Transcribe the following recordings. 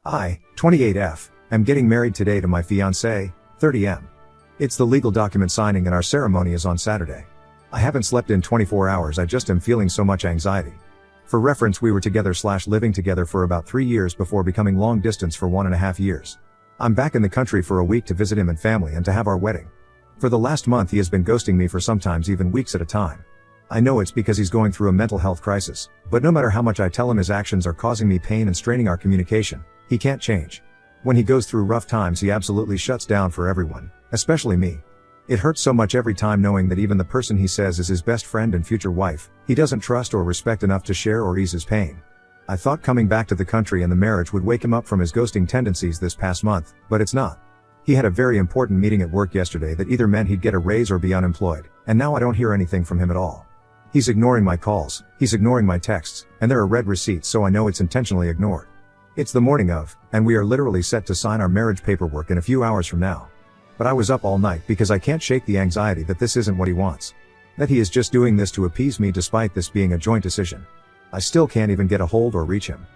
I, 28F, am getting married today to my fiancé, 30M. It's the legal document signing and our ceremony is on Saturday. I haven't slept in 24 hours, I just am feeling so much anxiety. For reference, we were together/living together for about 3 years before becoming long distance for 1.5 years. I'm back in the country for a week to visit him and family and to have our wedding. For the last month he has been ghosting me for sometimes even weeks at a time. I know it's because he's going through a mental health crisis, but no matter how much I tell him his actions are causing me pain and straining our communication, he can't change. When he goes through rough times he absolutely shuts down for everyone, especially me. It hurts so much every time knowing that even the person he says is his best friend and future wife, he doesn't trust or respect enough to share or ease his pain. I thought coming back to the country and the marriage would wake him up from his ghosting tendencies this past month, but it's not. He had a very important meeting at work yesterday that either meant he'd get a raise or be unemployed, and now I don't hear anything from him at all. He's ignoring my calls, he's ignoring my texts, and there are red receipts, so I know it's intentionally ignored. It's the morning of, and we are literally set to sign our marriage paperwork in a few hours from now. But I was up all night because I can't shake the anxiety that this isn't what he wants. That he is just doing this to appease me despite this being a joint decision. I still can't even get a hold or reach him.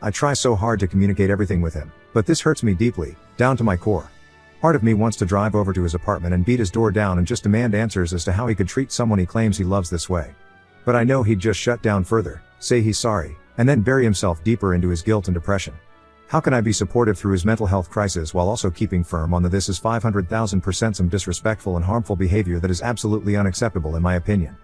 I try so hard to communicate everything with him, but this hurts me deeply, down to my core. Part of me wants to drive over to his apartment and beat his door down and just demand answers as to how he could treat someone he claims he loves this way. But I know he'd just shut down further, say he's sorry, and then bury himself deeper into his guilt and depression. How can I be supportive through his mental health crisis while also keeping firm on the this is 500,000% some disrespectful and harmful behavior that is absolutely unacceptable in my opinion?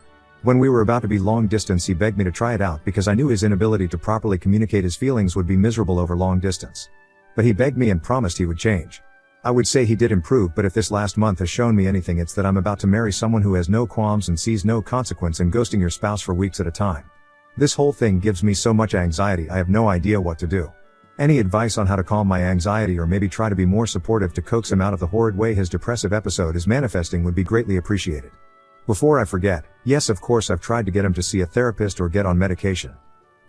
When we were about to be long distance he begged me to try it out because I knew his inability to properly communicate his feelings would be miserable over long distance. But he begged me and promised he would change. I would say he did improve, but if this last month has shown me anything, it's that I'm about to marry someone who has no qualms and sees no consequence in ghosting your spouse for weeks at a time. This whole thing gives me so much anxiety I have no idea what to do. Any advice on how to calm my anxiety or maybe try to be more supportive to coax him out of the horrid way his depressive episode is manifesting would be greatly appreciated. Before I forget, yes, of course I've tried to get him to see a therapist or get on medication.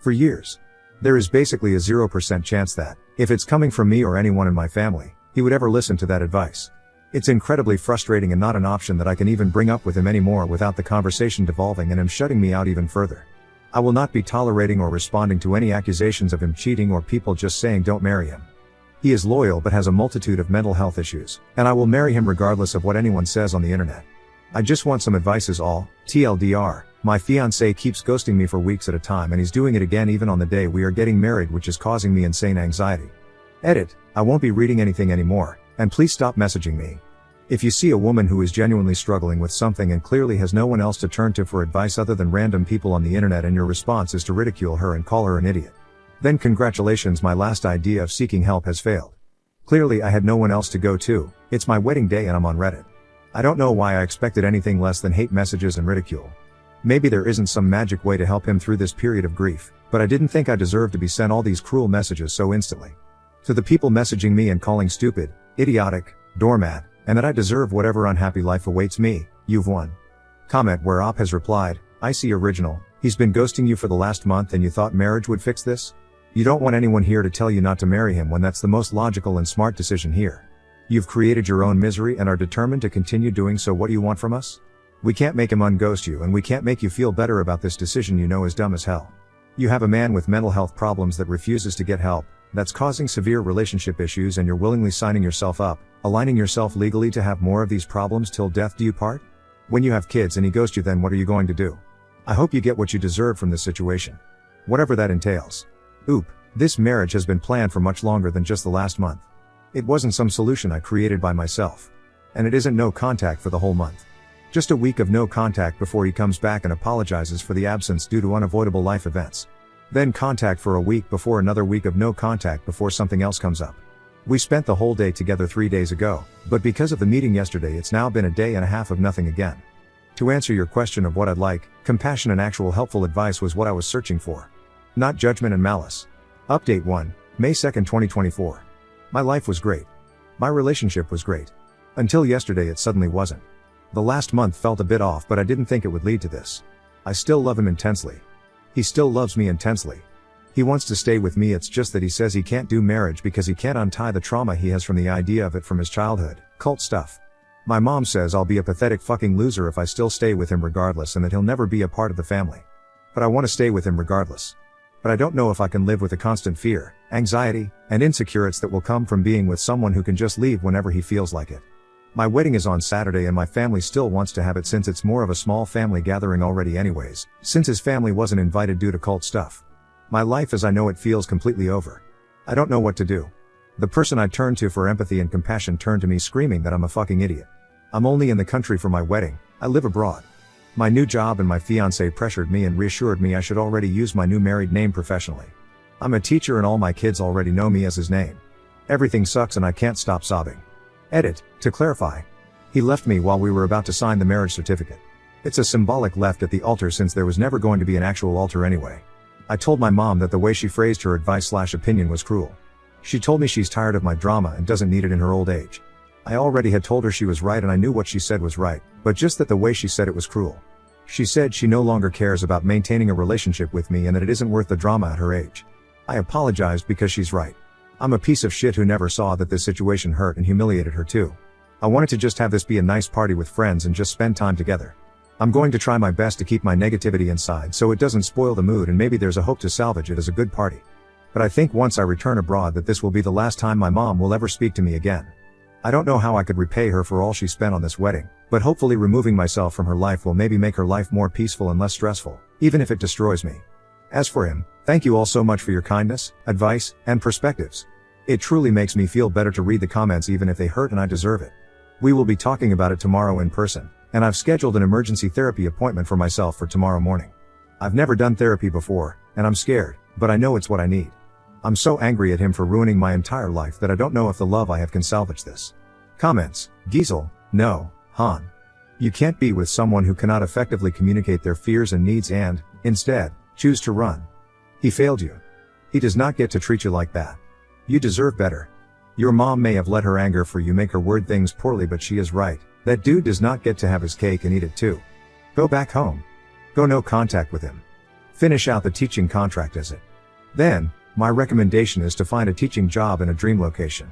For years. There is basically a 0% chance that, if it's coming from me or anyone in my family, he would ever listen to that advice. It's incredibly frustrating and not an option that I can even bring up with him anymore without the conversation devolving and him shutting me out even further. I will not be tolerating or responding to any accusations of him cheating or people just saying don't marry him. He is loyal but has a multitude of mental health issues, and I will marry him regardless of what anyone says on the internet. I just want some advice is all. TLDR, my fiancé keeps ghosting me for weeks at a time and he's doing it again even on the day we are getting married, which is causing me insane anxiety. Edit, I won't be reading anything anymore, and please stop messaging me. If you see a woman who is genuinely struggling with something and clearly has no one else to turn to for advice other than random people on the internet and your response is to ridicule her and call her an idiot, then congratulations, my last idea of seeking help has failed. Clearly I had no one else to go to, it's my wedding day and I'm on Reddit. I don't know why I expected anything less than hate messages and ridicule. Maybe there isn't some magic way to help him through this period of grief, but I didn't think I deserved to be sent all these cruel messages so instantly. To the people messaging me and calling stupid, idiotic, doormat, and that I deserve whatever unhappy life awaits me, you've won. Comment where Op has replied, I see original, he's been ghosting you for the last month and you thought marriage would fix this? You don't want anyone here to tell you not to marry him when that's the most logical and smart decision here. You've created your own misery and are determined to continue doing so. What do you want from us? We can't make him unghost you and we can't make you feel better about this decision you know is dumb as hell. You have a man with mental health problems that refuses to get help, that's causing severe relationship issues, and you're willingly signing yourself up, aligning yourself legally to have more of these problems till death do you part? When you have kids and he ghosts you, then what are you going to do? I hope you get what you deserve from this situation. Whatever that entails. Oop, this marriage has been planned for much longer than just the last month. It wasn't some solution I created by myself. And it isn't no contact for the whole month. Just a week of no contact before he comes back and apologizes for the absence due to unavoidable life events. Then contact for a week before another week of no contact before something else comes up. We spent the whole day together 3 days ago, but because of the meeting yesterday it's now been a day and a half of nothing again. To answer your question of what I'd like, compassion and actual helpful advice was what I was searching for. Not judgment and malice. Update 1, May 2nd, 2024. My life was great. My relationship was great. Until yesterday it suddenly wasn't. The last month felt a bit off, but I didn't think it would lead to this. I still love him intensely. He still loves me intensely. He wants to stay with me, it's just that he says he can't do marriage because he can't untie the trauma he has from the idea of it from his childhood, cult stuff. My mom says I'll be a pathetic fucking loser if I still stay with him regardless and that he'll never be a part of the family. But I want to stay with him regardless. But I don't know if I can live with the constant fear, anxiety, and insecurities that will come from being with someone who can just leave whenever he feels like it. My wedding is on Saturday and my family still wants to have it since it's more of a small family gathering already anyways, since his family wasn't invited due to cult stuff. My life as I know it feels completely over. I don't know what to do. The person I turned to for empathy and compassion turned to me screaming that I'm a fucking idiot. I'm only in the country for my wedding, I live abroad. My new job and my fiancé pressured me and reassured me I should already use my new married name professionally. I'm a teacher and all my kids already know me as his name. Everything sucks and I can't stop sobbing. Edit, to clarify. He left me while we were about to sign the marriage certificate. It's a symbolic left at the altar since there was never going to be an actual altar anyway. I told my mom that the way she phrased her advice/opinion was cruel. She told me she's tired of my drama and doesn't need it in her old age. I already had told her she was right and I knew what she said was right, but just that the way she said it was cruel. She said she no longer cares about maintaining a relationship with me and that it isn't worth the drama at her age. I apologized because she's right. I'm a piece of shit who never saw that this situation hurt and humiliated her too. I wanted to just have this be a nice party with friends and just spend time together. I'm going to try my best to keep my negativity inside so it doesn't spoil the mood and maybe there's a hope to salvage it as a good party. But I think once I return abroad that this will be the last time my mom will ever speak to me again. I don't know how I could repay her for all she spent on this wedding, but hopefully removing myself from her life will maybe make her life more peaceful and less stressful, even if it destroys me. As for him, thank you all so much for your kindness, advice, and perspectives. It truly makes me feel better to read the comments even if they hurt and I deserve it. We will be talking about it tomorrow in person, and I've scheduled an emergency therapy appointment for myself for tomorrow morning. I've never done therapy before, and I'm scared, but I know it's what I need. I'm so angry at him for ruining my entire life that I don't know if the love I have can salvage this. Comments, Giesel, no, Han. You can't be with someone who cannot effectively communicate their fears and needs and, instead, choose to run. He failed you. He does not get to treat you like that. You deserve better. Your mom may have let her anger for you make her word things poorly, but she is right. That dude does not get to have his cake and eat it too. Go back home. Go no contact with him. Finish out the teaching contract as it. Then, my recommendation is to find a teaching job in a dream location.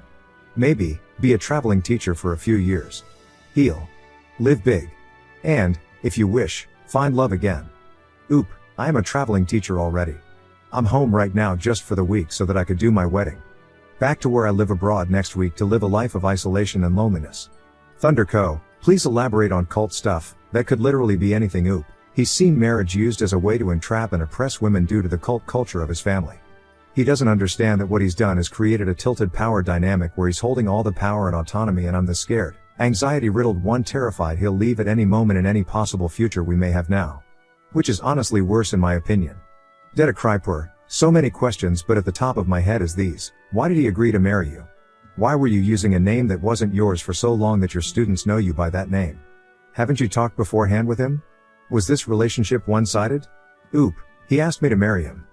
Maybe, be a traveling teacher for a few years. Heal. Live big. And, if you wish, find love again. Oop, I am a traveling teacher already. I'm home right now just for the week so that I could do my wedding. Back to where I live abroad next week to live a life of isolation and loneliness. Thunderco, please elaborate on cult stuff, that could literally be anything. Oop, he's seen marriage used as a way to entrap and oppress women due to the cult culture of his family. He doesn't understand that what he's done is created a tilted power dynamic where he's holding all the power and autonomy and I'm the scared, anxiety-riddled one terrified he'll leave at any moment in any possible future we may have now. Which is honestly worse in my opinion. Detta Krypur, so many questions but at the top of my head is these. Why did he agree to marry you? Why were you using a name that wasn't yours for so long that your students know you by that name? Haven't you talked beforehand with him? Was this relationship one-sided? Oop, he asked me to marry him.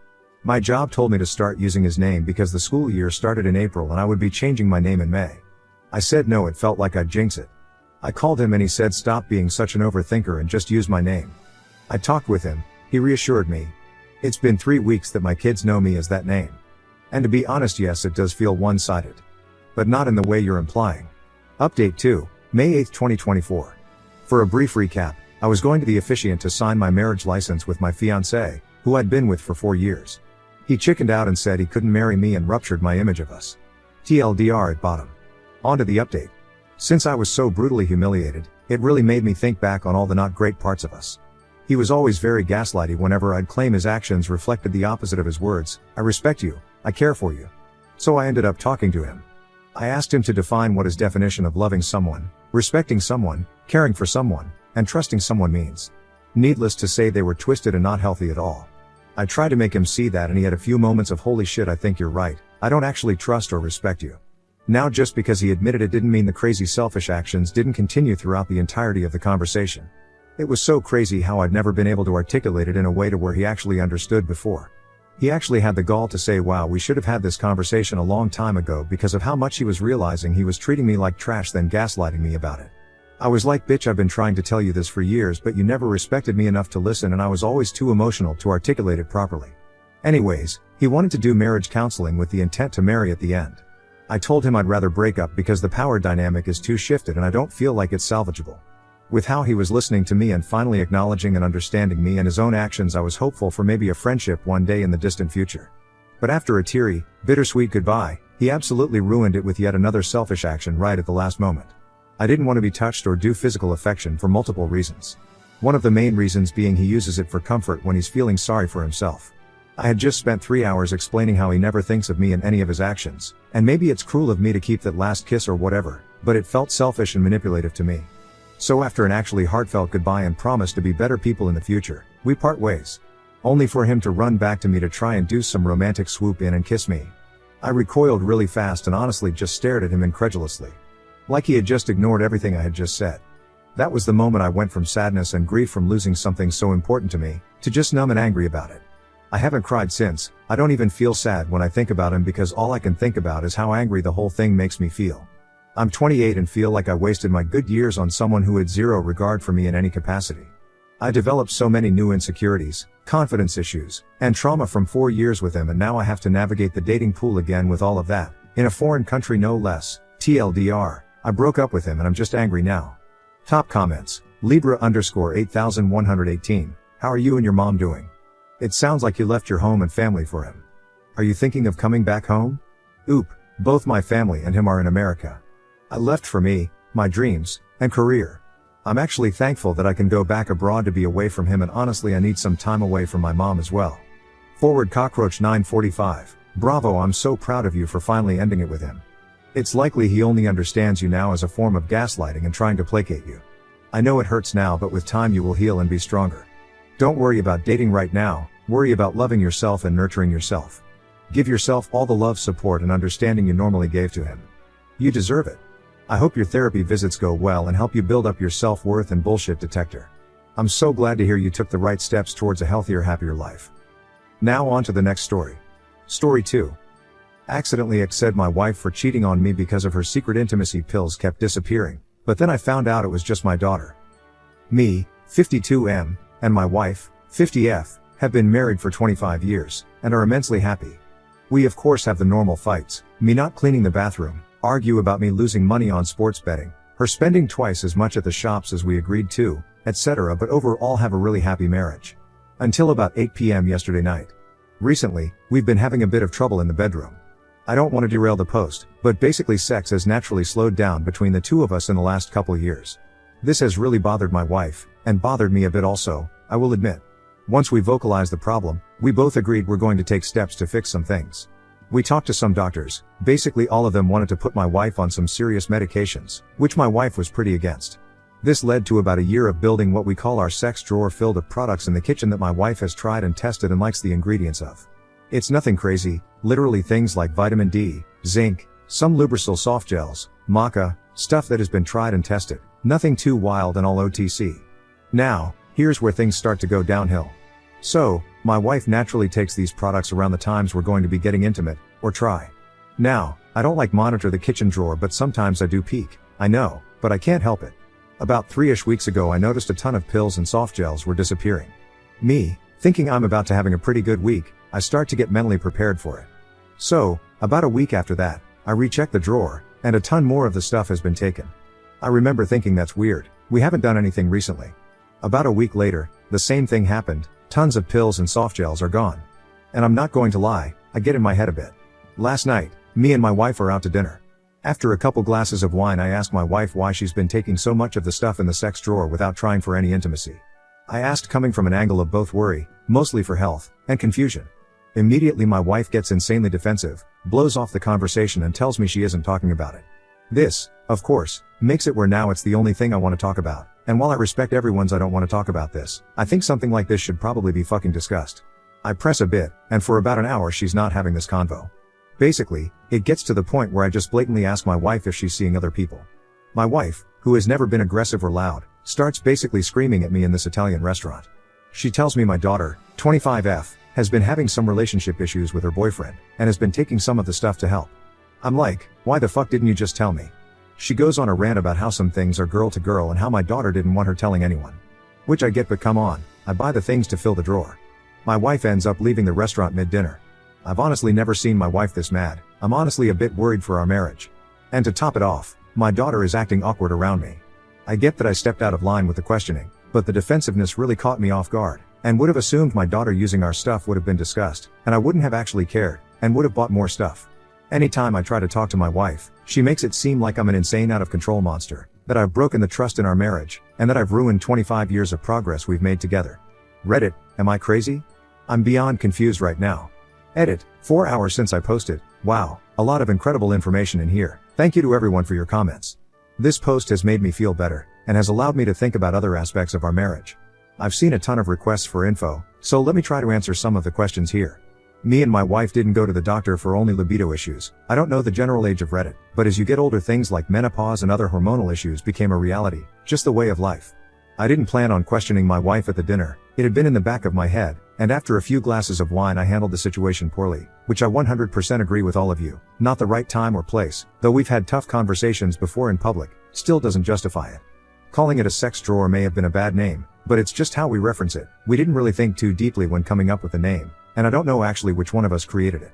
My job told me to start using his name because the school year started in April and I would be changing my name in May. I said no, it felt like I'd jinx it. I called him and he said stop being such an overthinker and just use my name. I talked with him, he reassured me. It's been 3 weeks that my kids know me as that name. And to be honest, yes, it does feel one-sided. But not in the way you're implying. Update 2, May 8, 2024. For a brief recap, I was going to the officiant to sign my marriage license with my fiancé, who I'd been with for 4 years. He chickened out and said he couldn't marry me and ruptured my image of us. TLDR at bottom. On to the update. Since I was so brutally humiliated, it really made me think back on all the not great parts of us. He was always very gaslighty whenever I'd claim his actions reflected the opposite of his words. I respect you, I care for you. So I ended up talking to him. I asked him to define what his definition of loving someone, respecting someone, caring for someone, and trusting someone means. Needless to say, they were twisted and not healthy at all. I tried to make him see that and he had a few moments of holy shit, I think you're right, I don't actually trust or respect you. Now just because he admitted it didn't mean the crazy selfish actions didn't continue throughout the entirety of the conversation. It was so crazy how I'd never been able to articulate it in a way to where he actually understood before. He actually had the gall to say, wow, we should have had this conversation a long time ago, because of how much he was realizing he was treating me like trash, then gaslighting me about it. I was like, bitch, I've been trying to tell you this for years, but you never respected me enough to listen, and I was always too emotional to articulate it properly. Anyways, he wanted to do marriage counseling with the intent to marry at the end. I told him I'd rather break up because the power dynamic is too shifted and I don't feel like it's salvageable. With how he was listening to me and finally acknowledging and understanding me and his own actions, I was hopeful for maybe a friendship one day in the distant future. But after a teary, bittersweet goodbye, he absolutely ruined it with yet another selfish action right at the last moment. I didn't want to be touched or do physical affection for multiple reasons. One of the main reasons being he uses it for comfort when he's feeling sorry for himself. I had just spent 3 hours explaining how he never thinks of me in any of his actions, and maybe it's cruel of me to keep that last kiss or whatever, but it felt selfish and manipulative to me. So after an actually heartfelt goodbye and promise to be better people in the future, we part ways. Only for him to run back to me to try and do some romantic swoop in and kiss me. I recoiled really fast and honestly just stared at him incredulously. Like he had just ignored everything I had just said. That was the moment I went from sadness and grief from losing something so important to me, to just numb and angry about it. I haven't cried since. I don't even feel sad when I think about him because all I can think about is how angry the whole thing makes me feel. I'm 28 and feel like I wasted my good years on someone who had zero regard for me in any capacity. I developed so many new insecurities, confidence issues, and trauma from 4 years with him, and now I have to navigate the dating pool again with all of that, in a foreign country no less. TLDR, I broke up with him and I'm just angry now. Top comments, Libra_8118, how are you and your mom doing? It sounds like you left your home and family for him. Are you thinking of coming back home? Oop, both my family and him are in America. I left for me, my dreams, and career. I'm actually thankful that I can go back abroad to be away from him, and honestly I need some time away from my mom as well. Forward Cockroach 945, bravo, I'm so proud of you for finally ending it with him. It's likely he only understands you now as a form of gaslighting and trying to placate you. I know it hurts now, but with time you will heal and be stronger. Don't worry about dating right now, worry about loving yourself and nurturing yourself. Give yourself all the love, support, and understanding you normally gave to him. You deserve it. I hope your therapy visits go well and help you build up your self-worth and bullshit detector. I'm so glad to hear you took the right steps towards a healthier, happier life. Now on to the next story. Story 2. Accidentally exed my wife for cheating on me because of her secret intimacy pills kept disappearing, but then I found out it was just my daughter. Me, 52M, and my wife, 50F, have been married for 25 years, and are immensely happy. We of course have the normal fights, me not cleaning the bathroom, argue about me losing money on sports betting, her spending twice as much at the shops as we agreed to, etc., but overall have a really happy marriage. Until about 8 p.m. yesterday night. Recently, we've been having a bit of trouble in the bedroom. I don't want to derail the post, but basically sex has naturally slowed down between the two of us in the last couple years. This has really bothered my wife, and bothered me a bit also, I will admit. Once we vocalized the problem, we both agreed we're going to take steps to fix some things. We talked to some doctors, basically all of them wanted to put my wife on some serious medications, which my wife was pretty against. This led to about a year of building what we call our sex drawer filled with products in the kitchen that my wife has tried and tested and likes the ingredients of. It's nothing crazy, literally things like vitamin D, zinc, some Lubrisol soft gels, maca, stuff that has been tried and tested, nothing too wild and all OTC. Now, here's where things start to go downhill. So, my wife naturally takes these products around the times we're going to be getting intimate, or try. Now, I don't like monitor the kitchen drawer, but sometimes I do peek, I know, but I can't help it. About 3-ish weeks ago I noticed a ton of pills and soft gels were disappearing. Me, thinking I'm about to having a pretty good week, I start to get mentally prepared for it. So, about a week after that, I recheck the drawer, and a ton more of the stuff has been taken. I remember thinking that's weird, we haven't done anything recently. About a week later, the same thing happened, tons of pills and soft gels are gone. And I'm not going to lie, I get in my head a bit. Last night, me and my wife are out to dinner. After a couple glasses of wine I ask my wife why she's been taking so much of the stuff in the sex drawer without trying for any intimacy. I asked coming from an angle of both worry, mostly for health, and confusion. Immediately my wife gets insanely defensive, blows off the conversation and tells me she isn't talking about it. This, of course, makes it where now it's the only thing I want to talk about, and while I respect everyone's I don't want to talk about this, I think something like this should probably be fucking discussed. I press a bit, and for about an hour she's not having this convo. Basically, it gets to the point where I just blatantly ask my wife if she's seeing other people. My wife, who has never been aggressive or loud, starts basically screaming at me in this Italian restaurant. She tells me my daughter, 25F, has been having some relationship issues with her boyfriend, and has been taking some of the stuff to help. I'm like, why the fuck didn't you just tell me? She goes on a rant about how some things are girl to girl and how my daughter didn't want her telling anyone. Which I get, but come on, I buy the things to fill the drawer. My wife ends up leaving the restaurant mid-dinner. I've honestly never seen my wife this mad, I'm honestly a bit worried for our marriage. And to top it off, my daughter is acting awkward around me. I get that I stepped out of line with the questioning, but the defensiveness really caught me off guard, and would have assumed my daughter using our stuff would have been discussed, and I wouldn't have actually cared, and would have bought more stuff. Anytime I try to talk to my wife, she makes it seem like I'm an insane out of control monster, that I've broken the trust in our marriage, and that I've ruined 25 years of progress we've made together. Reddit, am I crazy? I'm beyond confused right now. Edit, 4 hours since I posted. Wow, a lot of incredible information in here. Thank you to everyone for your comments. This post has made me feel better, and has allowed me to think about other aspects of our marriage. I've seen a ton of requests for info, so let me try to answer some of the questions here. Me and my wife didn't go to the doctor for only libido issues. I don't know the general age of Reddit, but as you get older things like menopause and other hormonal issues became a reality, just the way of life. I didn't plan on questioning my wife at the dinner, it had been in the back of my head, and after a few glasses of wine I handled the situation poorly, which I 100% agree with all of you. Not the right time or place, though we've had tough conversations before in public, still doesn't justify it. Calling it a sex drawer may have been a bad name, but it's just how we reference it. We didn't really think too deeply when coming up with the name, and I don't know actually which one of us created it.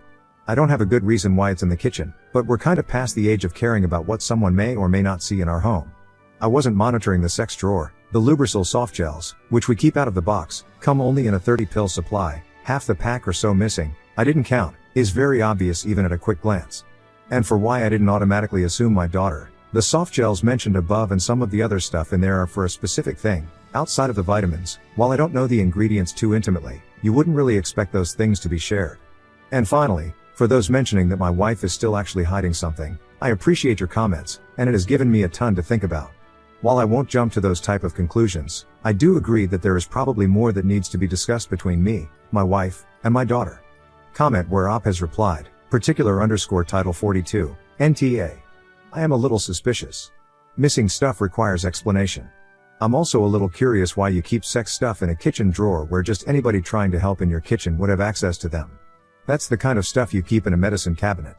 I don't have a good reason why it's in the kitchen, but we're kind of past the age of caring about what someone may or may not see in our home. I wasn't monitoring the sex drawer. The Lubrisil soft gels, which we keep out of the box, come only in a 30-pill supply, half the pack or so missing, I didn't count, is very obvious even at a quick glance. And for why I didn't automatically assume my daughter, the soft gels mentioned above and some of the other stuff in there are for a specific thing, outside of the vitamins. While I don't know the ingredients too intimately, you wouldn't really expect those things to be shared. And finally, for those mentioning that my wife is still actually hiding something, I appreciate your comments, and it has given me a ton to think about. While I won't jump to those type of conclusions, I do agree that there is probably more that needs to be discussed between me, my wife, and my daughter. Comment where Op has replied, _title 42, NTA. I am a little suspicious. Missing stuff requires explanation. I'm also a little curious why you keep sex stuff in a kitchen drawer where just anybody trying to help in your kitchen would have access to them. That's the kind of stuff you keep in a medicine cabinet.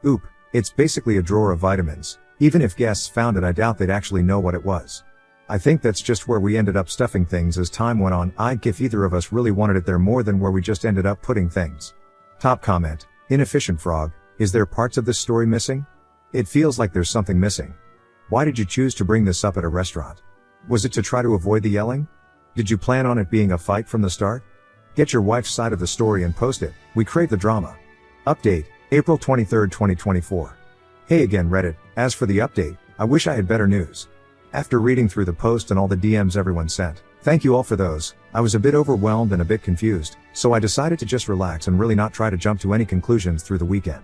Oop, it's basically a drawer of vitamins. Even if guests found it, I doubt they'd actually know what it was. I think that's just where we ended up stuffing things as time went on. I'd if either of us really wanted it there more than where we just ended up putting things. Top comment, inefficient frog, is there parts of this story missing? It feels like there's something missing. Why did you choose to bring this up at a restaurant? Was it to try to avoid the yelling? Did you plan on it being a fight from the start? Get your wife's side of the story and post it, we crave the drama. Update, April 23, 2024. Hey again Reddit, as for the update, I wish I had better news. After reading through the post and all the DMs everyone sent, thank you all for those, I was a bit overwhelmed and a bit confused, so I decided to just relax and really not try to jump to any conclusions through the weekend.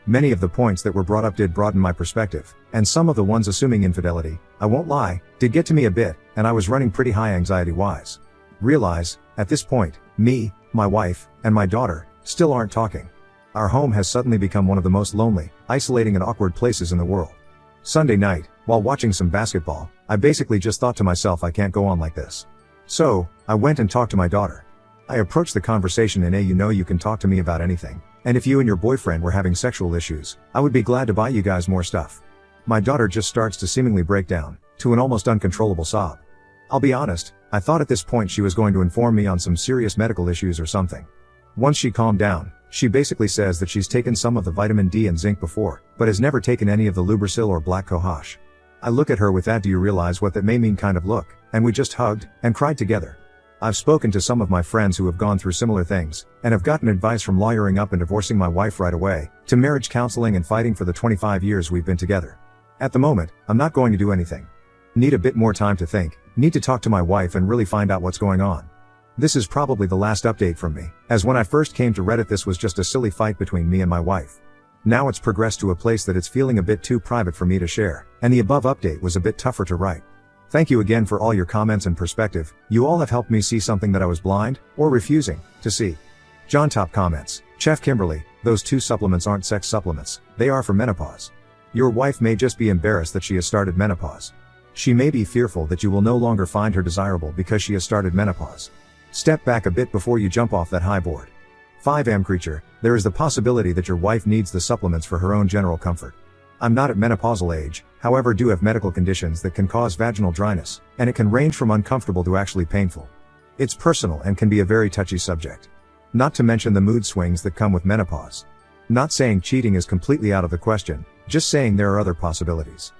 Many of the points that were brought up did broaden my perspective, and some of the ones assuming infidelity, I won't lie, did get to me a bit, and I was running pretty high anxiety-wise. Realize, at this point, me, my wife, and my daughter, still aren't talking. Our home has suddenly become one of the most lonely, isolating and awkward places in the world. Sunday night, while watching some basketball, I basically just thought to myself I can't go on like this. So, I went and talked to my daughter. I approached the conversation in you can talk to me about anything, and if you and your boyfriend were having sexual issues, I would be glad to buy you guys more stuff. My daughter just starts to seemingly break down, to an almost uncontrollable sob. I'll be honest, I thought at this point she was going to inform me on some serious medical issues or something. Once she calmed down, she basically says that she's taken some of the vitamin D and zinc before, but has never taken any of the Lubrisil or black cohosh. I look at her with that "do you realize what that may mean" kind of look, and we just hugged, and cried together. I've spoken to some of my friends who have gone through similar things, and have gotten advice from lawyering up and divorcing my wife right away, to marriage counseling and fighting for the 25 years we've been together. At the moment, I'm not going to do anything. Need a bit more time to think, need to talk to my wife and really find out what's going on. This is probably the last update from me, as when I first came to Reddit this was just a silly fight between me and my wife. Now it's progressed to a place that it's feeling a bit too private for me to share, and the above update was a bit tougher to write. Thank you again for all your comments and perspective, you all have helped me see something that I was blind, or refusing, to see. John Top comments, Chef Kimberly, those 2 supplements aren't sex supplements, they are for menopause. Your wife may just be embarrassed that she has started menopause. She may be fearful that you will no longer find her desirable because she has started menopause. Step back a bit before you jump off that high board. 5am creature, there is the possibility that your wife needs the supplements for her own general comfort. I'm not at menopausal age, however do have medical conditions that can cause vaginal dryness, and it can range from uncomfortable to actually painful. It's personal and can be a very touchy subject. Not to mention the mood swings that come with menopause. Not saying cheating is completely out of the question, just saying there are other possibilities.